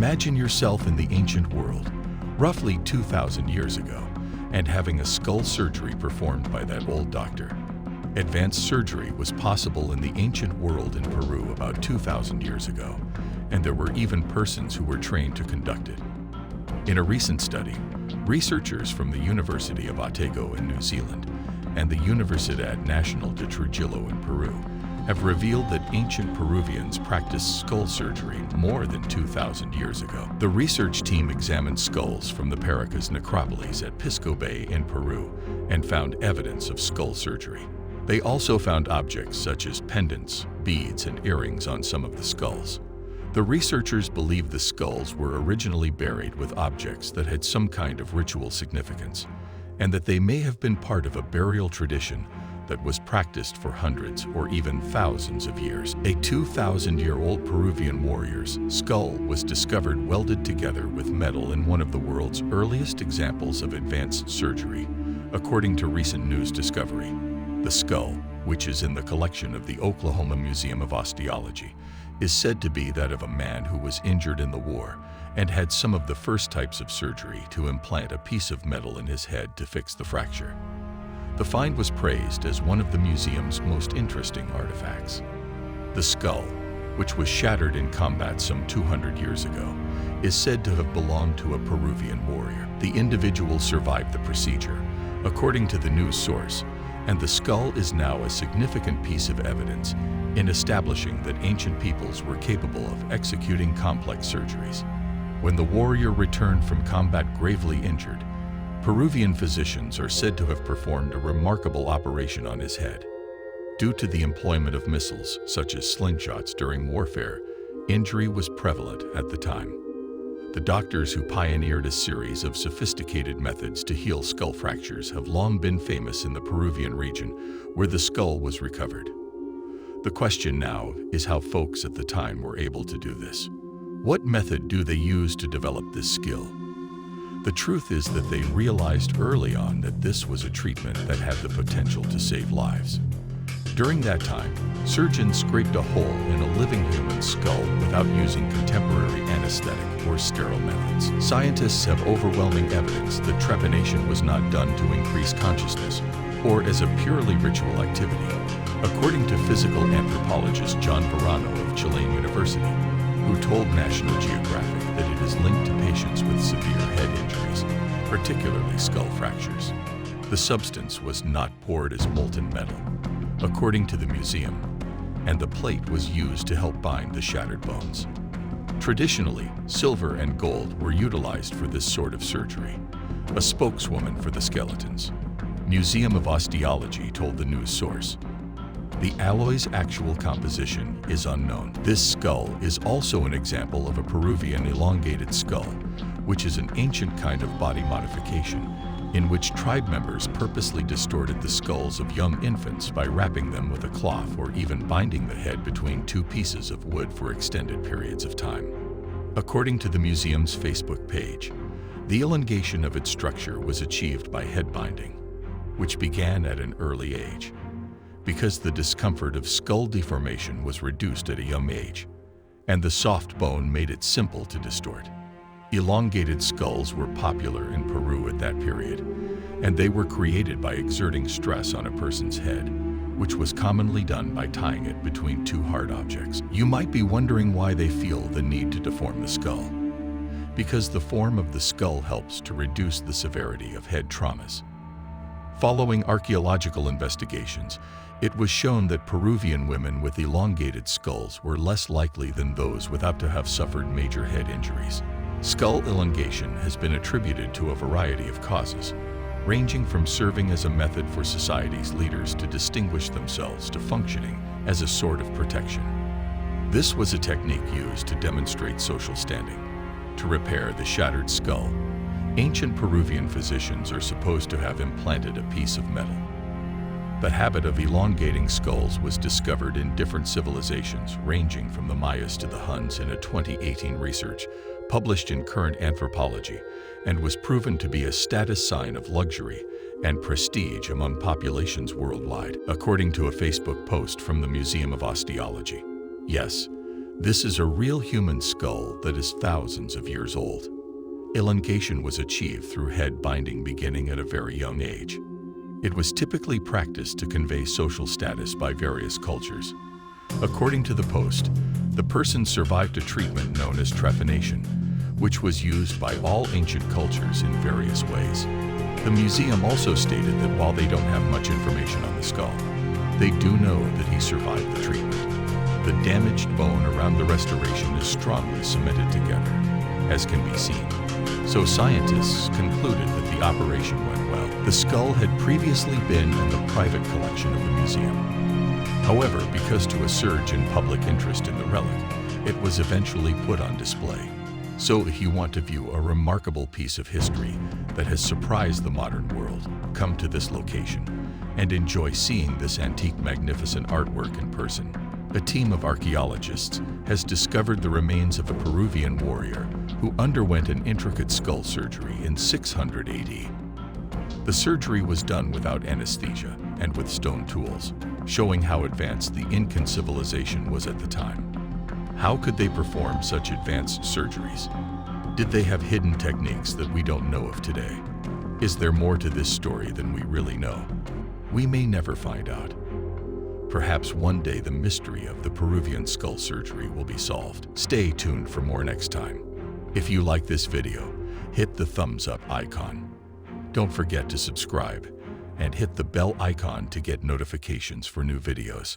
Imagine yourself in the ancient world, roughly 2,000 years ago, and having a skull surgery performed by that old doctor. Advanced surgery was possible in the ancient world in Peru about 2,000 years ago, and there were even persons who were trained to conduct it. In a recent study, researchers from the University of Otago in New Zealand and the Universidad Nacional de Trujillo in Peru have revealed that ancient Peruvians practiced skull surgery more than 2,000 years ago. The research team examined skulls from the Paracas Necropolis at Pisco Bay in Peru and found evidence of skull surgery. They also found objects such as pendants, beads, and earrings on some of the skulls. The researchers believe the skulls were originally buried with objects that had some kind of ritual significance, and that they may have been part of a burial tradition that was practiced for hundreds or even thousands of years. A 2,000-year-old Peruvian warrior's skull was discovered welded together with metal in one of the world's earliest examples of advanced surgery, according to recent news discovery. The skull, which is in the collection of the Oklahoma Museum of Osteology, is said to be that of a man who was injured in the war and had some of the first types of surgery to implant a piece of metal in his head to fix the fracture. The find was praised as one of the museum's most interesting artifacts. The skull, which was shattered in combat some 200 years ago, is said to have belonged to a Peruvian warrior. The individual survived the procedure, according to the news source, and the skull is now a significant piece of evidence in establishing that ancient peoples were capable of executing complex surgeries. When the warrior returned from combat gravely injured, Peruvian physicians are said to have performed a remarkable operation on his head. Due to the employment of missiles, such as slingshots during warfare, injury was prevalent at the time. The doctors who pioneered a series of sophisticated methods to heal skull fractures have long been famous in the Peruvian region, where the skull was recovered. The question now is how folks at the time were able to do this. What method do they use to develop this skill? The truth is that they realized early on that this was a treatment that had the potential to save lives. During that time, surgeons scraped a hole in a living human skull without using contemporary anesthetic or sterile methods. Scientists have overwhelming evidence that trepanation was not done to increase consciousness or as a purely ritual activity, according to physical anthropologist John Verano of Chilean University, who told National Geographic that it is linked to patients with severe head injuries, particularly skull fractures. The substance was not poured as molten metal, according to the museum, and the plate was used to help bind the shattered bones. Traditionally, silver and gold were utilized for this sort of surgery, a spokeswoman for the skeletons. Museum of Osteology told the news source, "The alloy's actual composition is unknown." This skull is also an example of a Peruvian elongated skull, which is an ancient kind of body modification in which tribe members purposely distorted the skulls of young infants by wrapping them with a cloth or even binding the head between two pieces of wood for extended periods of time. According to the museum's Facebook page, the elongation of its structure was achieved by head binding, which began at an early age, because the discomfort of skull deformation was reduced at a young age, and the soft bone made it simple to distort. Elongated skulls were popular in Peru at that period, and they were created by exerting stress on a person's head, which was commonly done by tying it between two hard objects. You might be wondering why they feel the need to deform the skull. Because the form of the skull helps to reduce the severity of head traumas. Following archaeological investigations, it was shown that Peruvian women with elongated skulls were less likely than those without to have suffered major head injuries. Skull elongation has been attributed to a variety of causes, ranging from serving as a method for society's leaders to distinguish themselves to functioning as a sort of protection. This was a technique used to demonstrate social standing. To repair the shattered skull, ancient Peruvian physicians are supposed to have implanted a piece of metal. The habit of elongating skulls was discovered in different civilizations, ranging from the Mayas to the Huns in a 2018 research published in Current Anthropology, and was proven to be a status sign of luxury and prestige among populations worldwide, according to a Facebook post from the Museum of Osteology. Yes, This is a real human skull that is thousands of years old. Elongation was achieved through head binding beginning at a very young age. It was typically practiced to convey social status by various cultures. According to the Post, the person survived a treatment known as trephination, which was used by all ancient cultures in various ways. The museum also stated that while they don't have much information on the skull, they do know that he survived the treatment. The damaged bone around the restoration is strongly cemented together, as can be seen. So scientists concluded that the operation went well. The skull had previously been in the private collection of the museum. However, because to a surge in public interest in the relic, it was eventually put on display. So if you want to view a remarkable piece of history that has surprised the modern world, come to this location and enjoy seeing this antique magnificent artwork in person. A team of archaeologists has discovered the remains of a Peruvian warrior who underwent an intricate skull surgery in 600 AD. The surgery was done without anesthesia and with stone tools, showing how advanced the Incan civilization was at the time. How could they perform such advanced surgeries? Did they have hidden techniques that we don't know of today? Is there more to this story than we really know? We may never find out. Perhaps one day the mystery of the Peruvian skull surgery will be solved. Stay tuned for more next time. If you like this video, hit the thumbs up icon. Don't forget to subscribe and hit the bell icon to get notifications for new videos.